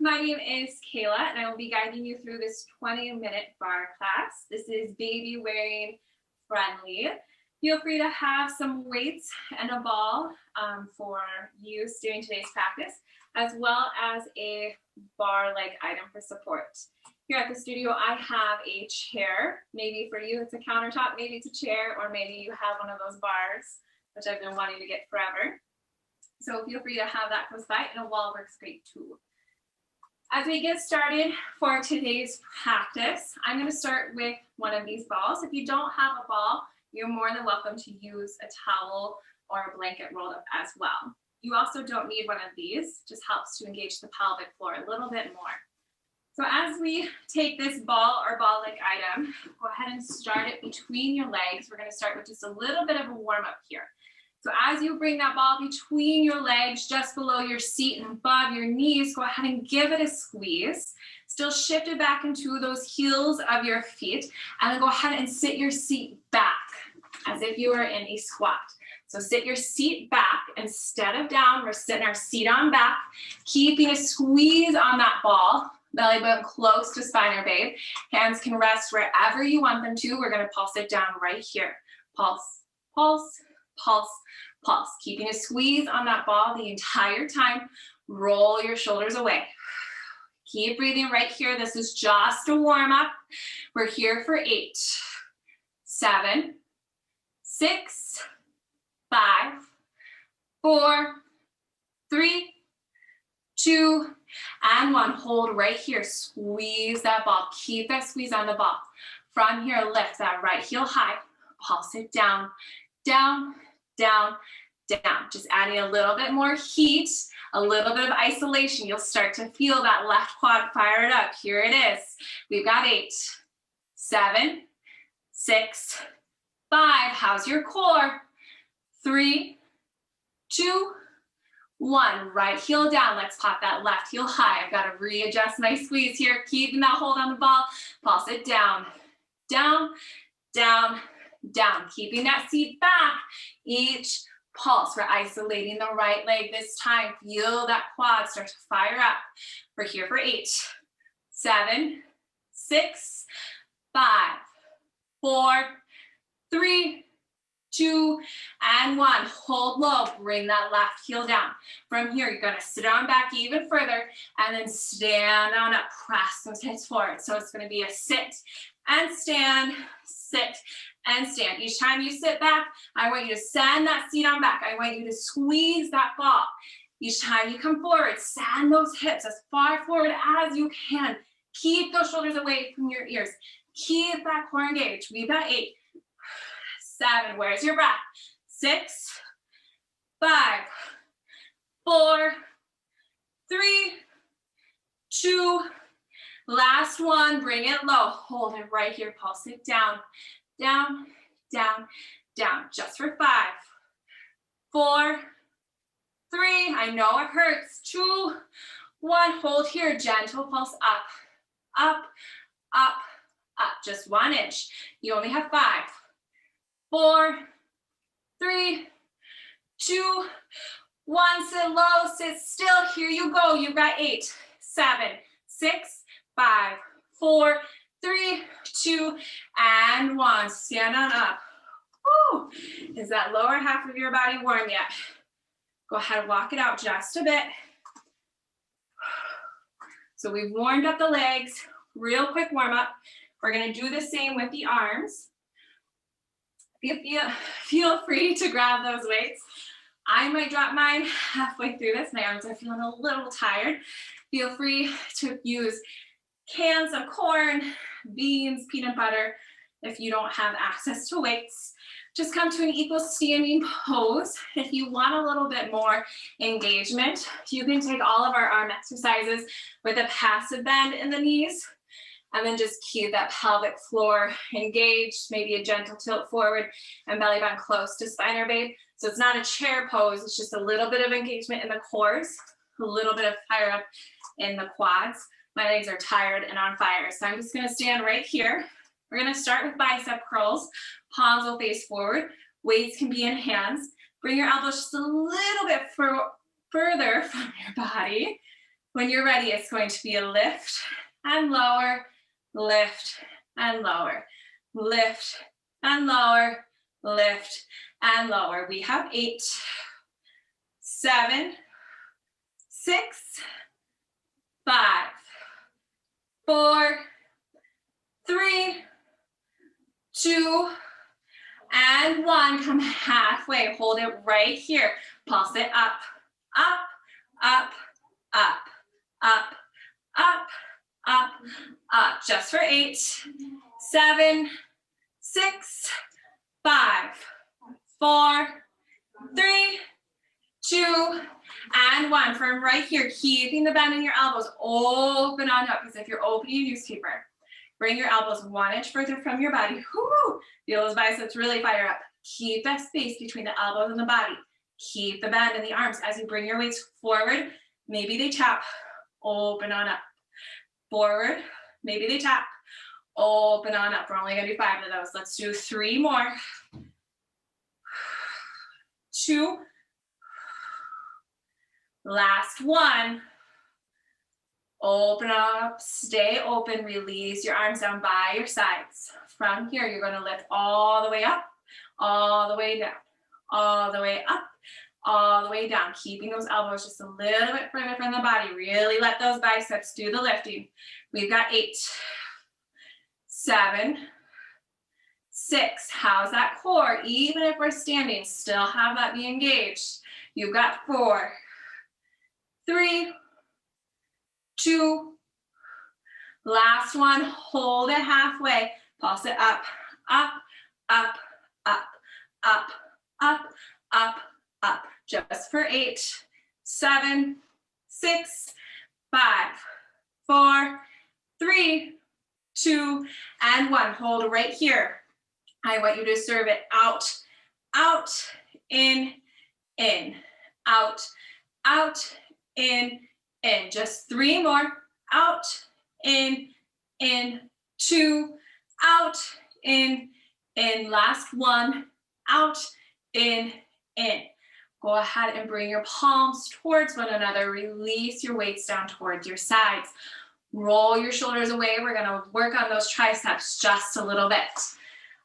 My name is Kayla, and I will be guiding you through this 20-minute bar class. This is baby wearing friendly. Feel free to have some weights and a ball for use during today's practice, as well as a bar-like item for support. Here at the studio, I have a chair. Maybe for you it's a countertop, maybe it's a chair, or maybe you have one of those bars, which I've been wanting to get forever. So feel free to have that close by, and a wall works great too. As we get started for today's practice, I'm going to start with one of these balls. If you don't have a ball, you're more than welcome to use a towel or a blanket rolled up as well. You also don't need one of these, just helps to engage the pelvic floor a little bit more. So as we take this ball or ball-like item, go ahead and start it between your legs. We're going to start with just a little bit of a warm-up here. So as you bring that ball between your legs, just below your seat and above your knees, go ahead and give it a squeeze. Still shift it back into those heels of your feet, and then go ahead and sit your seat back as if you were in a squat. So sit your seat back instead of down. We're sitting our seat on back, keeping a squeeze on that ball, belly button close to spine or babe. Hands can rest wherever you want them to. We're going to pulse it down right here. Pulse, pulse, pulse, pulse. Keeping a squeeze on that ball the entire time. Roll your shoulders away. Keep breathing right here. This is just a warm up. We're here for 8, 7, 6, 5, 4, 3, 2, and 1. Hold right here. Squeeze that ball. Keep that squeeze on the ball. From here, lift that right heel high. Pulse it down, down, down, down. Just adding a little bit more heat, a little bit of isolation. You'll start to feel that left quad fire it up. Here it is. We've got 8, 7, 6, 5. How's your core? 3, 2, 1. Right heel down. Let's pop that left heel high. I've got to readjust my squeeze here. Keeping that hold on the ball. Pulse it down, down, down, down. Keeping that seat back. Each pulse, we're isolating the right leg this time. Feel that quad start to fire up. We're here for 8, 7, 6, 5, 4, 3, 2, and 1. Hold low. Bring that left heel down. From here, you're going to sit on back even further and then stand on up. Press those hips forward. So it's going to be a sit and stand, sit and stand. Each time you sit back, I want you to send that seat on back. I want you to squeeze that ball. Each time you come forward, send those hips as far forward as you can. Keep those shoulders away from your ears. Keep that core engaged. We've got 8, 7. Where's your breath? 6, 5, 4, 3, 2. Last one. Bring it low. Hold it right here. Pulse it down, down, down, down. Just for 5, 4, 3. I know it hurts. 2, 1. Hold here. Gentle pulse up, up, up, up. Just 1 inch. You only have 5, 4, 3, 2, 1. Sit low. Sit still. Here you go. You've got 8, 7, 6, 5, 4, 3, 2, and 1. Stand on up. Woo. Is that lower half of your body warm yet? Go ahead and walk it out just a bit. So we've warmed up the legs. Real quick warm up. We're going to do the same with the arms. Feel free to grab those weights. I might drop mine halfway through this. My arms are feeling a little tired. Feel free to use cans of corn, beans, peanut butter. If you don't have access to weights, just come to an equal standing pose. If you want a little bit more engagement, you can take all of our arm exercises with a passive bend in the knees, and then just keep that pelvic floor engaged, maybe a gentle tilt forward and belly button close to spine or babe. So it's not a chair pose, it's just a little bit of engagement in the cores, a little bit of fire up in the quads. My legs are tired and on fire, so I'm just gonna stand right here. We're gonna start with bicep curls. Palms will face forward. Weights can be in hands. Bring your elbows just a little bit further from your body. When you're ready, it's going to be a lift and lower, lift and lower, lift and lower, lift and lower. We have 8, 7, 6, 5, 4, 3, 2, and 1. Come halfway. Hold it right here. Pulse it up, up, up, up, up, up, up, up. Just for 8, 7, 6, 5, 4, 3, 2, and 1. From right here, keeping the bend in your elbows. Open on up, because if you're opening a newspaper, bring your elbows 1 inch further from your body. Woo! Feel those biceps really fire up. Keep that space between the elbows and the body. Keep the bend in the arms. As you bring your weights forward, maybe they tap. Open on up. Forward, maybe they tap. Open on up. We're only gonna do 5 of those. Let's do 3 more. 2. Last 1. Open up, stay open, release your arms down by your sides. From here, you're gonna lift all the way up, all the way down, all the way up, all the way down, keeping those elbows just a little bit further from the body. Really let those biceps do the lifting. We've got 8, 7, 6. How's that core? Even if we're standing, still have that be engaged. You've got 4, 3, 2, last 1, hold it halfway, pulse it up, up, up, up, up, up, up, up, just for 8, 7, 6, 5, 4, 3, 2, and 1. Hold right here. I want you to serve it out, out, in, out, out, in, just 3 more. Out, in, 2, out, in, last 1, out, in. Go ahead and bring your palms towards one another. Release your weights down towards your sides. Roll your shoulders away. We're gonna work on those triceps just a little bit.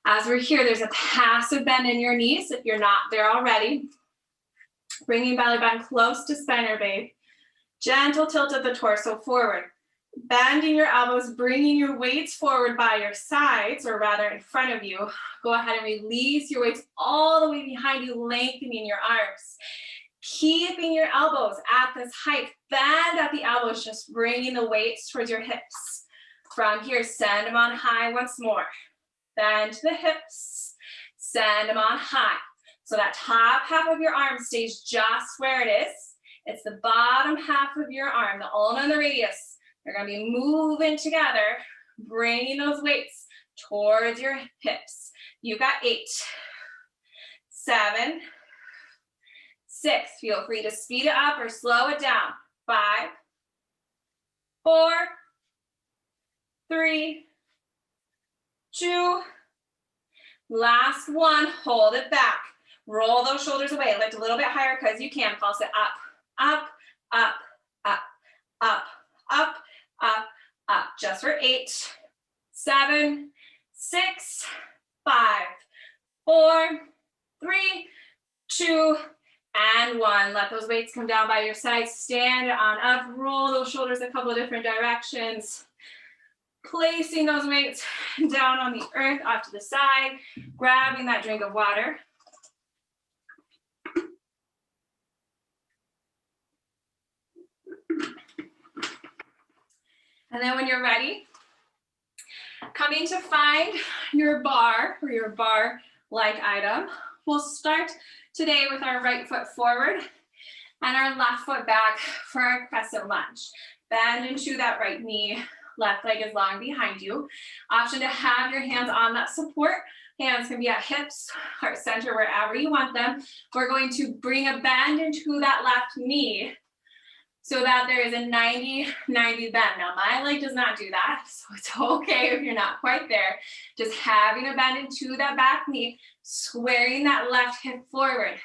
As we're here, there's a passive bend in your knees if you're not there already. Bringing belly button close to spinal babe. Gentle tilt of the torso forward. Bending your elbows, bringing your weights forward by your sides, or rather in front of you. Go ahead and release your weights all the way behind you, lengthening your arms. Keeping your elbows at this height. Bend at the elbows, just bringing the weights towards your hips. From here, send them on high once more. Bend to the hips, send them on high. So that top half of your arm stays just where it is. It's the bottom half of your arm, the ulna and the radius. They're gonna be moving together, bringing those weights towards your hips. You've got 8, 7, 6. Feel free to speed it up or slow it down. 5, 4, 3, 2. Last 1, hold it back. Roll those shoulders away. Lift a little bit higher because you can. Pulse it up, up, up, up, up, up, up, up. Just for 8, 7, 6, 5, 4, 3, 2, and 1. Let those weights come down by your sides. Stand on up. Roll those shoulders a couple of different directions. Placing those weights down on the earth off to the side. Grabbing that drink of water. And then when you're ready, coming to find your bar or your bar-like item, we'll start today with our right foot forward and our left foot back for our crescent lunge. Bend into that right knee, left leg is long behind you. Option to have your hands on that support. Hands can be at hips, heart center, wherever you want them. We're going to bring a bend into that left knee so that there is a 90-90 bend. Now, my leg does not do that, so it's okay if you're not quite there. Just having a bend into that back knee, squaring that left hip forward.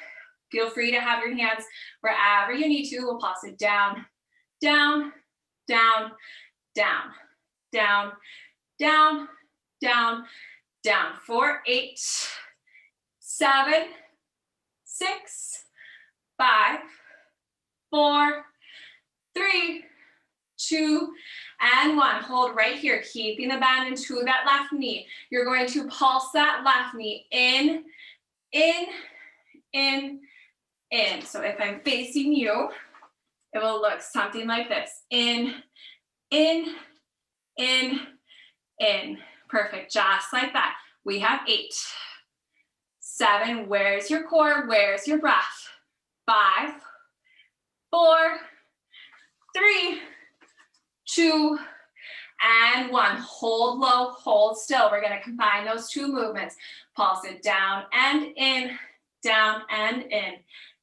Feel free to have your hands wherever you need to. We'll pulse it down, down, down, down, down, down, down, down. 4, 8, 7, 6, 5, 4, 3, 2, and 1. Hold right here, keeping the bend into that left knee. You're going to pulse that left knee in, in, in, in. So if I'm facing you, it will look something like this. In, in, in, in. Perfect, just like that. We have 8, 7, where's your core? Where's your breath? 5, 4, 3, 2, and 1. Hold low, hold still. We're gonna combine those two movements. Pulse it down and in, down and in,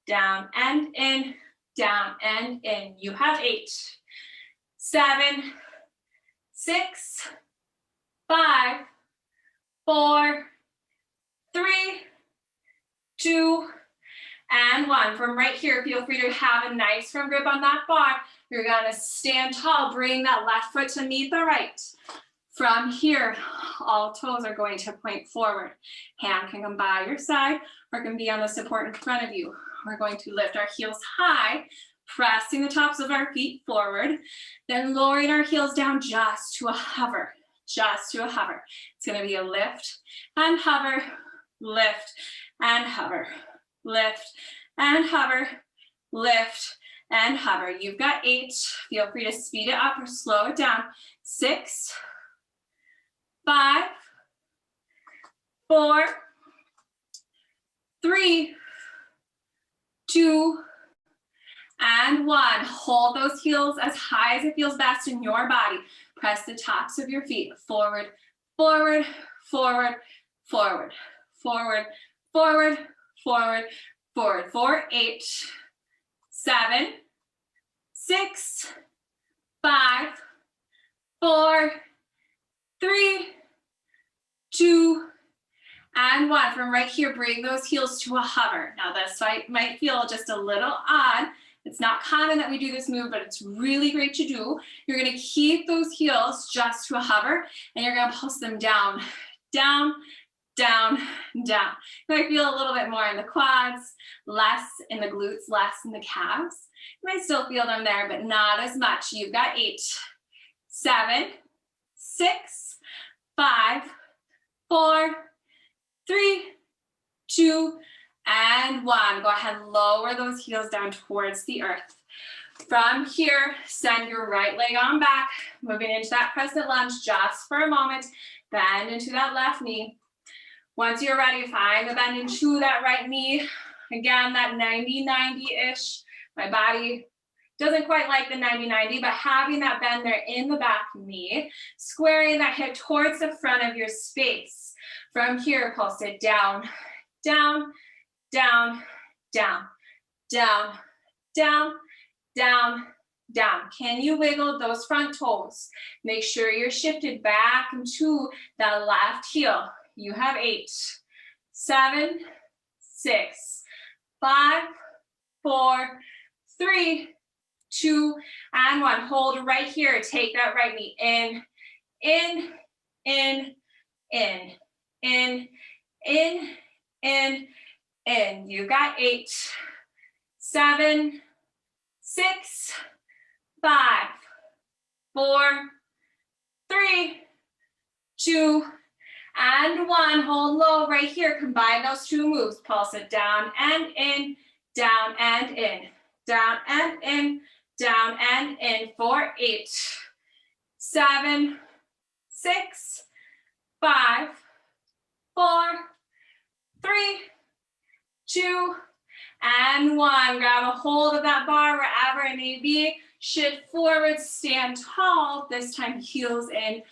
down and in, down and in. You have 8, 7, 6, 5, 4, 3, 2, and 1. From right here, feel free to have a nice firm grip on that bar. You're gonna stand tall, bring that left foot to meet the right. From here, all toes are going to point forward. Hand can come by your side or can be on the support in front of you. We're going to lift our heels high, pressing the tops of our feet forward, then lowering our heels down just to a hover, just to a hover. It's gonna be a lift and hover, lift and hover, lift and hover, lift and hover. You've got 8. Feel free to speed it up or slow it down. 6, 5, 4, 3, 2, and 1. Hold those heels as high as it feels best in your body. Press the tops of your feet forward, forward, forward, forward, forward, forward, forward, forward. 4, 8, 7, 6, 5, 4, 3, 2, and 1. From right here, bring those heels to a hover. Now this might feel just a little odd. It's not common that we do this move, but it's really great to do. You're gonna keep those heels just to a hover, and you're gonna pulse them down, down, down, down. You might feel a little bit more in the quads, less in the glutes, less in the calves. You might still feel them there, but not as much. You've got 8, 7, 6, 5, 4, 3, 2, and 1. Go ahead and lower those heels down towards the earth. From here, send your right leg on back, moving into that crescent lunge just for a moment. Bend into that left knee. Once you're ready, find the bend into that right knee. Again, that 90-90-ish. My body doesn't quite like the 90-90, but having that bend there in the back knee, squaring that hip towards the front of your space. From here, pulse it down, down, down, down, down, down, down, down. Can you wiggle those front toes? Make sure you're shifted back into that left heel. You have 8, 7, 6, 5, 4, 3, 2, and 1. Hold right here. Take that right knee in, in, in, in, in, in, in, in. You got 8, 7, 6, 5, 4, 3, 2, and 1. Hold low right here. Combine those two moves. Pulse it down and in, down and in, down and in, down and in. 4, 8, 7, 6, 5, 4, 3, 2, and 1. Grab a hold of that bar wherever it may be. Shift forward, stand tall. This time heels in,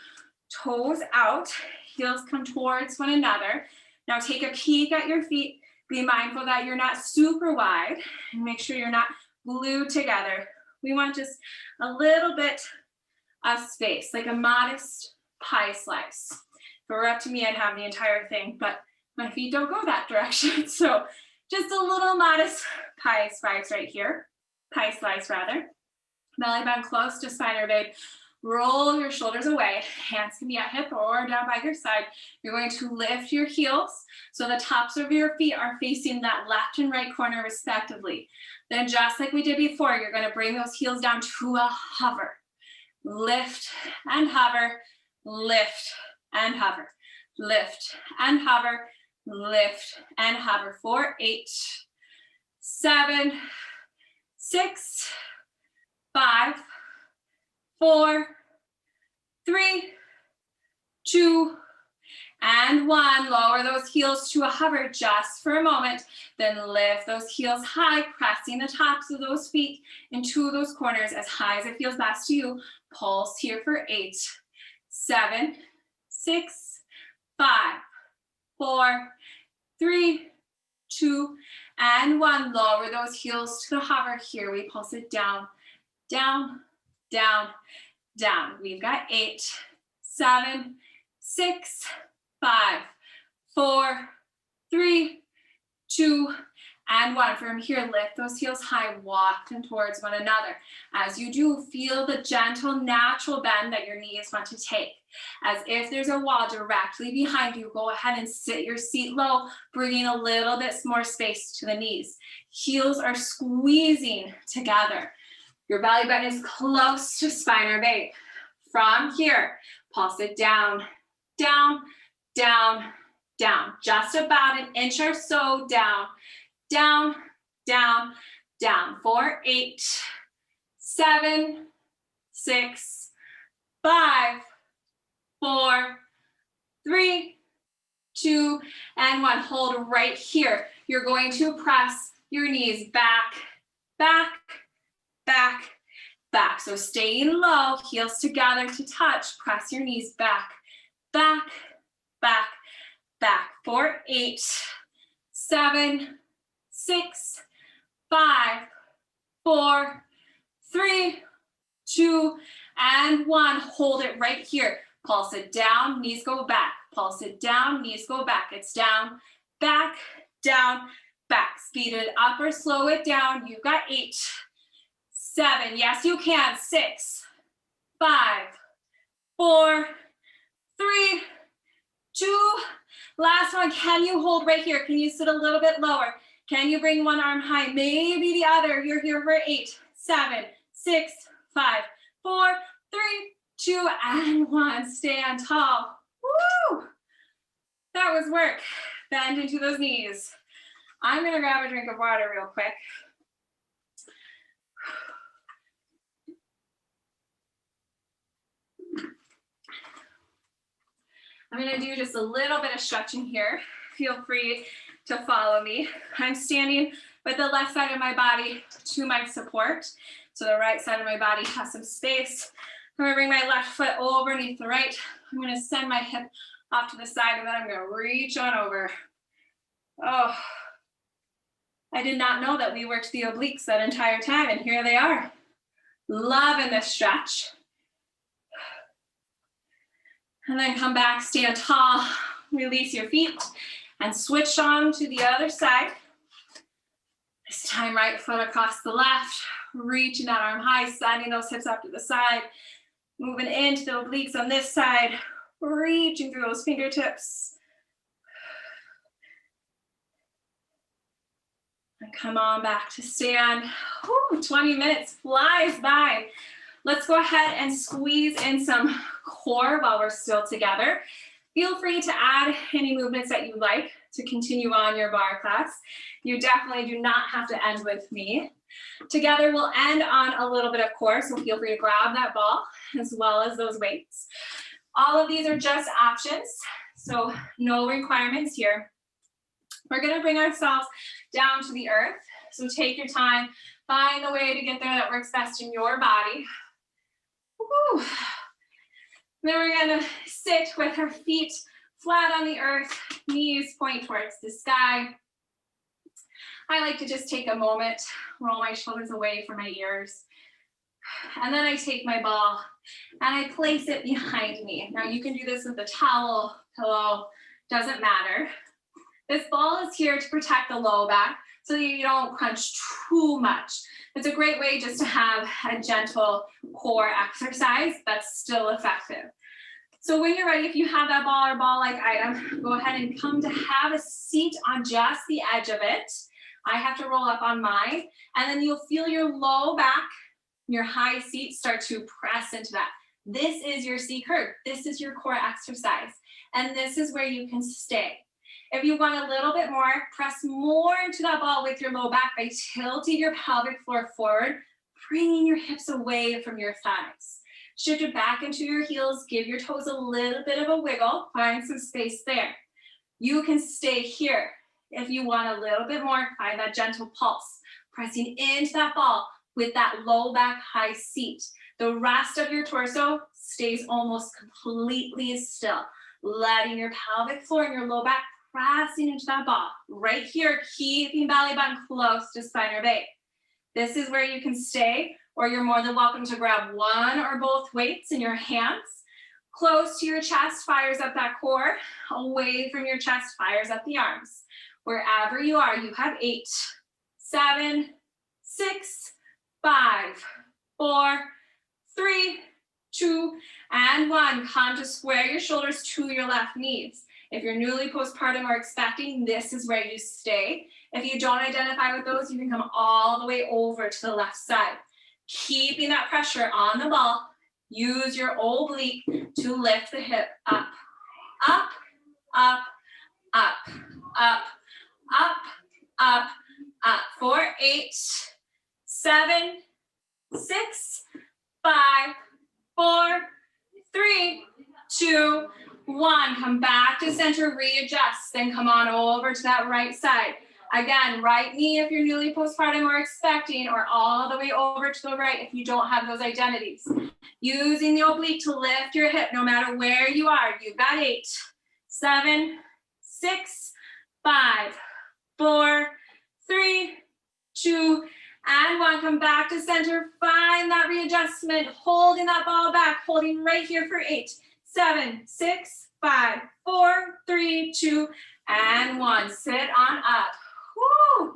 toes out. Heels come towards one another. Now take a peek at your feet. Be mindful that you're not super wide, and make sure you're not glued together. We want just a little bit of space, like a modest pie slice. If it were up to me, I'd have the entire thing, but my feet don't go that direction. So just a little modest pie slice right here, pie slice rather. Belly button close to spine or babe. Roll your shoulders away. Hands can be at hip or down by your side. You're going to lift your heels so the tops of your feet are facing that left and right corner respectively. Then just like we did before, you're going to bring those heels down to a hover. Lift and hover, lift and hover, lift and hover, lift and hover for 8, 7, 6, 5, 4, 3, 2, and 1. Lower those heels to a hover just for a moment. Then lift those heels high, pressing the tops of those feet into those corners as high as it feels best to you. Pulse here for 8, 7, 6, 5, 4, 3, 2, and 1. Lower those heels to the hover. Here we pulse it down, down, down, down. We've got 8, 7, 6, 5, 4, 3, 2, and 1. From here, lift those heels high, walk them towards one another. As you do, feel the gentle, natural bend that your knees want to take. As if there's a wall directly behind you, go ahead and sit your seat low, bringing a little bit more space to the knees. Heels are squeezing together. Your belly button is close to spine or babe. From here, pulse it down, down, down, down. Just about an inch or so down, down, down, down. For 8, 7, 6, 5, 4, 3, 2, and 1. Hold right here. You're going to press your knees back, back, back, back. So staying low, heels together to touch. Press your knees back, back, back, back. For 8, 7, 6, 5, 4, 3, 2, and 1. Hold it right here. Pulse it down, knees go back. Pulse it down, knees go back. It's down, back, down, back. Speed it up or slow it down. You've got 8, 7, yes you can, 6, 5, 4, 3, 2, last one. Can you hold right here? Can you sit a little bit lower? Can you bring one arm high? Maybe the other. You're here for 8, 7, 6, 5, 4, 3, 2, and 1. Stand tall. Woo! That was work. Bend into those knees. I'm gonna grab a drink of water real quick. I'm gonna do just a little bit of stretching here. Feel free to follow me. I'm standing with the left side of my body to my support. So the right side of my body has some space. I'm gonna bring my left foot over underneath the right. I'm gonna send my hip off to the side and then I'm gonna reach on over. Oh, I did not know that we worked the obliques that entire time and here they are. Loving this stretch. And then come back, stand tall, release your feet, and switch on to the other side. This time, right foot across the left, reaching that arm high, sending those hips up to the side, moving into the obliques on this side, reaching through those fingertips. And come on back to stand. Whew, 20 minutes flies by. Let's go ahead and squeeze in some core while we're still together. Feel free to add any movements that you like to continue on your barre class. You definitely do not have to end with me. Together we'll end on a little bit of core, so feel free to grab that ball as well as those weights. All of these are just options, so no requirements here. We're gonna bring ourselves down to the earth, so take your time, find the way to get there that works best in your body. Woo. Then we're gonna sit with our feet flat on the earth, knees point towards the sky. I like to just take a moment, roll my shoulders away from my ears. And then I take my ball and I place it behind me. Now you can do this with a towel, pillow, doesn't matter. This ball is here to protect the low back, so that you don't crunch too much. It's a great way just to have a gentle core exercise that's still effective. So when you're ready, if you have that ball or ball-like item, go ahead and come to have a seat on just the edge of it. I have to roll up on mine, and then you'll feel your low back, your high seat start to press into that. This is your C curve. This is your core exercise, and this is where you can stay. If you want a little bit more, press more into that ball with your low back by tilting your pelvic floor forward, bringing your hips away from your thighs. Shift it back into your heels, give your toes a little bit of a wiggle, find some space there. You can stay here. If you want a little bit more, find that gentle pulse, pressing into that ball with that low back, high seat. The rest of your torso stays almost completely still, letting your pelvic floor and your low back pressing into that ball. Right here, keeping belly button close to spine or base. This is where you can stay, or you're more than welcome to grab one or both weights in your hands. Close to your chest, fires up that core. Away from your chest, fires up the arms. Wherever you are, you have 8, 7, 6, 5, 4, 3, 2, and 1. Come to square your shoulders to your left knees. If you're newly postpartum or expecting, this is where you stay. If you don't identify with those, you can come all the way over to the left side. Keeping that pressure on the ball, use your oblique to lift the hip up, up, up, up, up, up, up, up. 4, 8, 7, 6, 5, 4, 3, 2, 1. Come back to center, readjust, then come on over to that right side. Again, right knee if you're newly postpartum or expecting, or all the way over to the right if you don't have those identities. Using the oblique to lift your hip no matter where you are. You've got 8, 7, 6, 5, 4, 3, 2, and 1. Come back to center, find that readjustment, holding that ball back, holding right here for 8, 7, 6, 5, 4, 3, 2, and 1. Sit on up. Woo!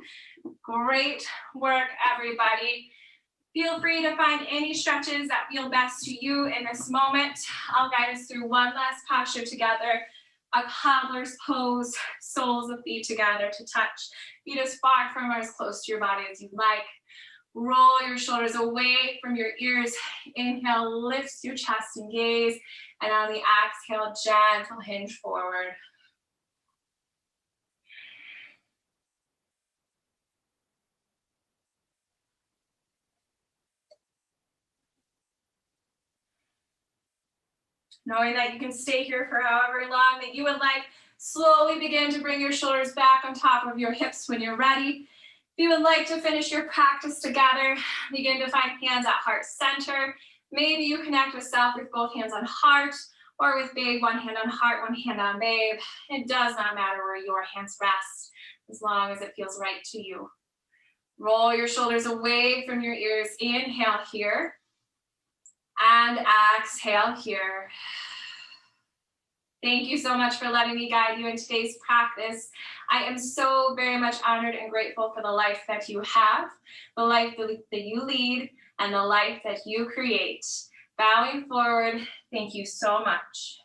Great work, everybody. Feel free to find any stretches that feel best to you in this moment. I'll guide us through one last posture together. A cobbler's pose, soles of feet together to touch. Feet as far from or as close to your body as you'd like. Roll your shoulders away from your ears. Inhale, lifts your chest and gaze. And on the exhale, gentle hinge forward. Knowing that you can stay here for however long that you would like, slowly begin to bring your shoulders back on top of your hips when you're ready. If you would like to finish your practice together, begin to find hands at heart center. Maybe you connect with self with both hands on heart, or with babe, one hand on heart, one hand on babe. It does not matter where your hands rest, as long as it feels right to you. Roll your shoulders away from your ears. Inhale here. And exhale here. Thank you so much for letting me guide you in today's practice. I am so very much honored and grateful for the life that you have, the life that you lead, and the life that you create. Bowing forward, thank you so much.